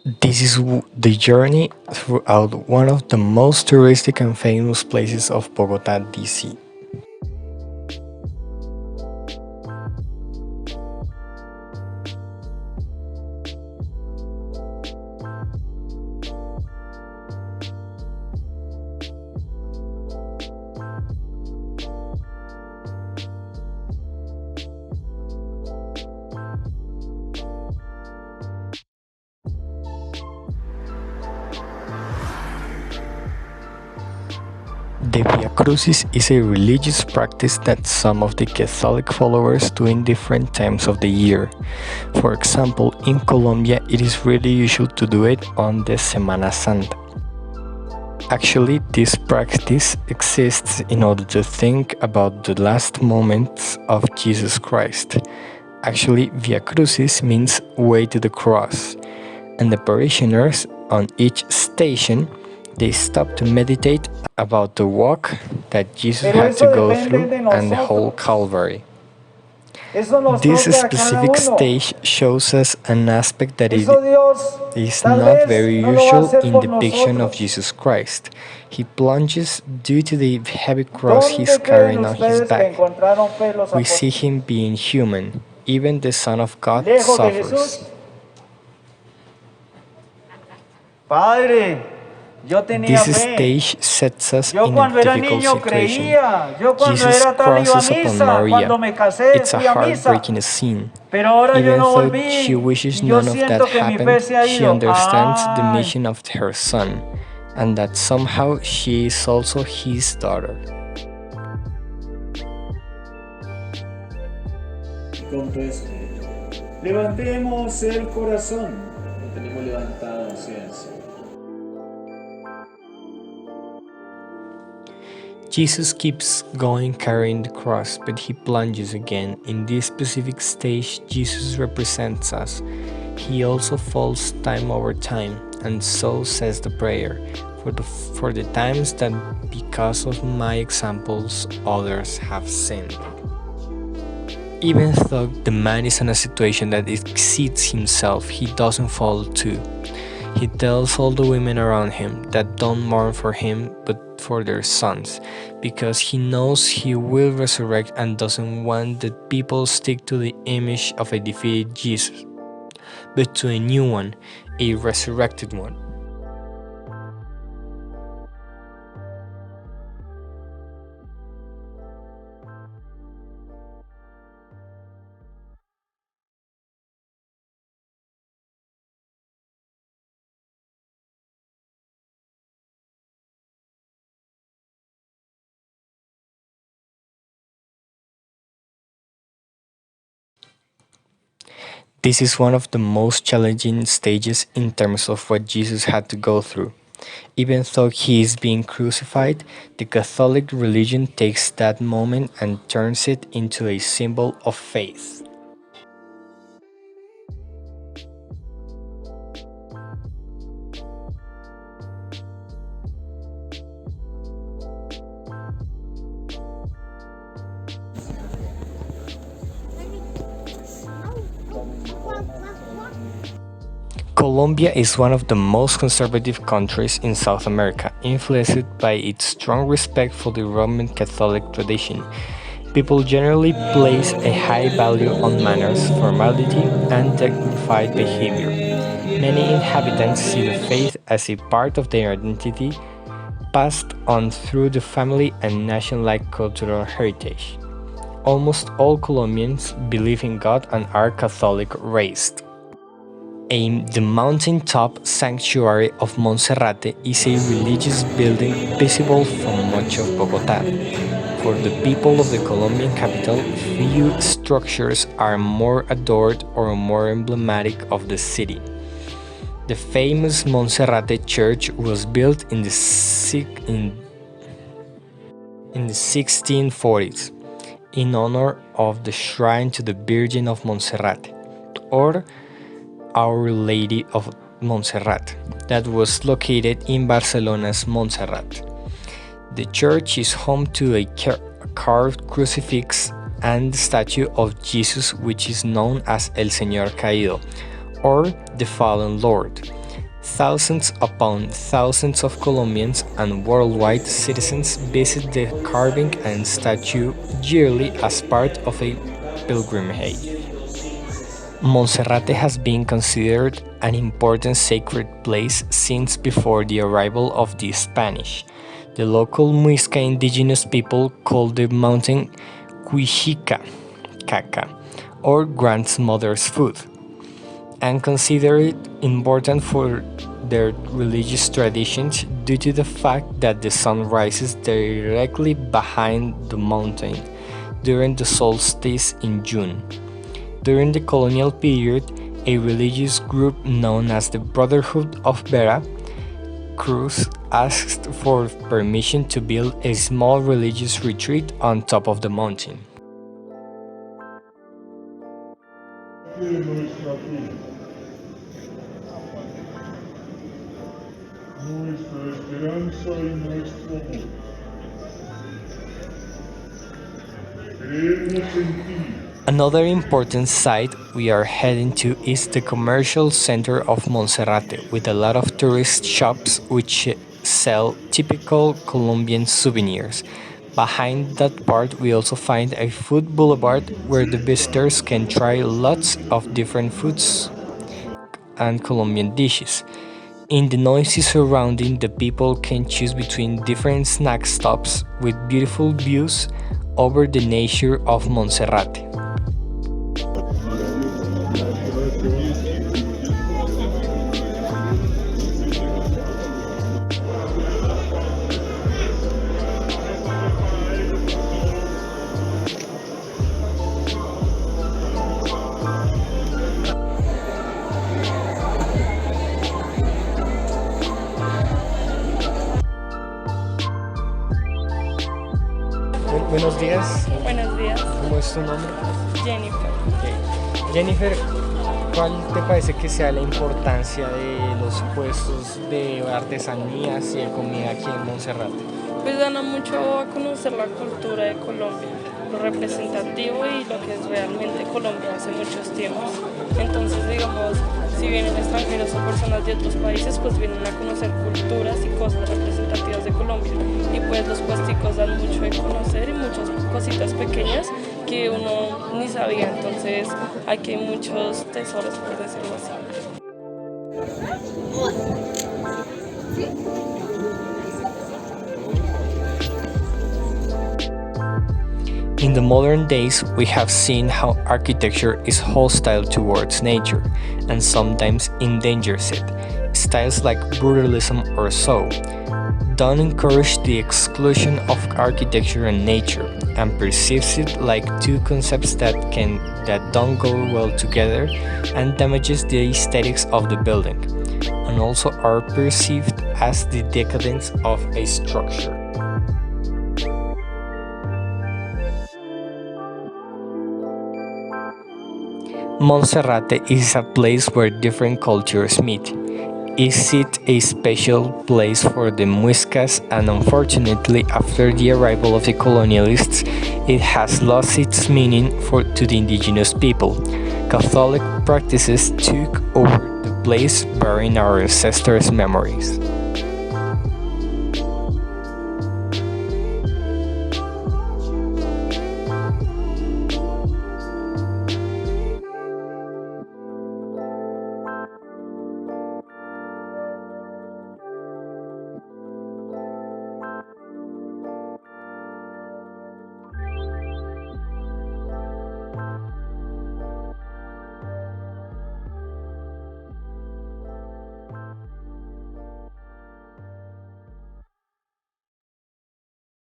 This is the journey throughout one of the most touristic and famous places of Bogota, DC. The Via Crucis is a religious practice that some of the Catholic followers do in different times of the year. For example, in Colombia, it is really usual to do it on the Semana Santa. Actually, this practice exists in order to think about the last moments of Jesus Christ. Actually, Via Crucis means way to the cross, and the parishioners on each station they stop to meditate about the walk that Jesus had to go through and the whole Calvary. This specific stage shows us an aspect that is not very usual in depiction of Jesus Christ. He plunges due to the heavy cross he's carrying on his back. We see him being human. Even the Son of God suffers. Padre, yo tenía This fe. stage sets us Yo in a cuando era difficult niño situation. creía. Yo cuando Jesus era tal iba a crosses upon misa. Maria. Cuando me casé It's a fui a misa. heartbreaking scene. Pero ahora yo Even no though she volví. wishes Y yo none of that siento que mi fe happened, se ha she ido. understands the Ay. mission of her son, and that somehow she is also his daughter. Con tu espíritu. Levantemos el corazón. Lo tenemos levantado hacia el cielo. Jesus keeps going carrying the cross, but he plunges again. In this specific stage, Jesus represents us. He also falls time over time, and so says the prayer, for the times that because of my examples others have sinned. Even though the man is in a situation that exceeds himself, he doesn't fall too. He tells all the women around him that don't mourn for him but for their sons, because he knows he will resurrect and doesn't want that people stick to the image of a defeated Jesus, but to a new one, a resurrected one. This is one of the most challenging stages in terms of what Jesus had to go through. Even though he is being crucified, the Catholic religion takes that moment and turns it into a symbol of faith. Colombia is one of the most conservative countries in South America, influenced by its strong respect for the Roman Catholic tradition. People generally place a high value on manners, formality, and dignified behavior. Many inhabitants see the faith as a part of their identity, passed on through the family and nation-like cultural heritage. Almost all Colombians believe in God and are Catholic raised. The mountaintop sanctuary of Monserrate is a religious building visible from much of Bogotá. For the people of the Colombian capital, few structures are more adored or more emblematic of the city. The famous Monserrate church was built in the 1640s in honor of the shrine to the Virgin of Monserrate, or Our Lady of Montserrat, that was located in Barcelona's Montserrat. The church is home to a carved crucifix and the statue of Jesus, which is known as El Señor Caído, or the Fallen Lord. Thousands upon thousands of Colombians and worldwide citizens visit the carving and statue yearly as part of a pilgrimage. Monserrate has been considered an important sacred place since before the arrival of the Spanish. The local Muisca indigenous people called the mountain Cuichica, caca, or grandmother's foot, and consider it important for their religious traditions due to the fact that the sun rises directly behind the mountain during the solstice in June. During the colonial period, a religious group known as the Brotherhood of Vera Cruz asked for permission to build a small religious retreat on top of the mountain. De nuestra vida, nuestra esperanza y nuestro amor. Creemos en ti. Another important site we are heading to is the commercial center of Monserrate, with a lot of tourist shops which sell typical Colombian souvenirs. Behind that part, we also find a food boulevard where the visitors can try lots of different foods and Colombian dishes. In the noisy surrounding, the people can choose between different snack stops with beautiful views over the nature of Monserrate. Buenos días, Buenos días, ¿cómo es tu nombre? Jennifer. Ok. Jennifer, ¿cuál te parece que sea la importancia de los puestos de artesanías y de comida aquí en Monserrate? Pues dan mucho a conocer la cultura de Colombia, lo representativo y lo que es realmente Colombia hace muchos tiempos. Entonces, digamos, si vienen extranjeros o personas de otros países, pues vienen a conocer culturas y cosas representativas de Colombia. Y pues los puesticos dan mucho de conocer y muchas cositas pequeñas que uno ni sabía. Entonces, aquí hay muchos tesoros, por decirlo así. In the modern days, we have seen how architecture is hostile towards nature and sometimes endangers it. Styles like brutalism or so don't encourage the exclusion of architecture and nature and perceives it like two concepts that don't go well together and damages the aesthetics of the building and also are perceived as the decadence of a structure. Monserrate is a place where different cultures meet. Is it a special place for the Muiscas, and unfortunately, after the arrival of the colonialists, it has lost its meaning to the indigenous people. Catholic practices took over the place, burying our ancestors' memories.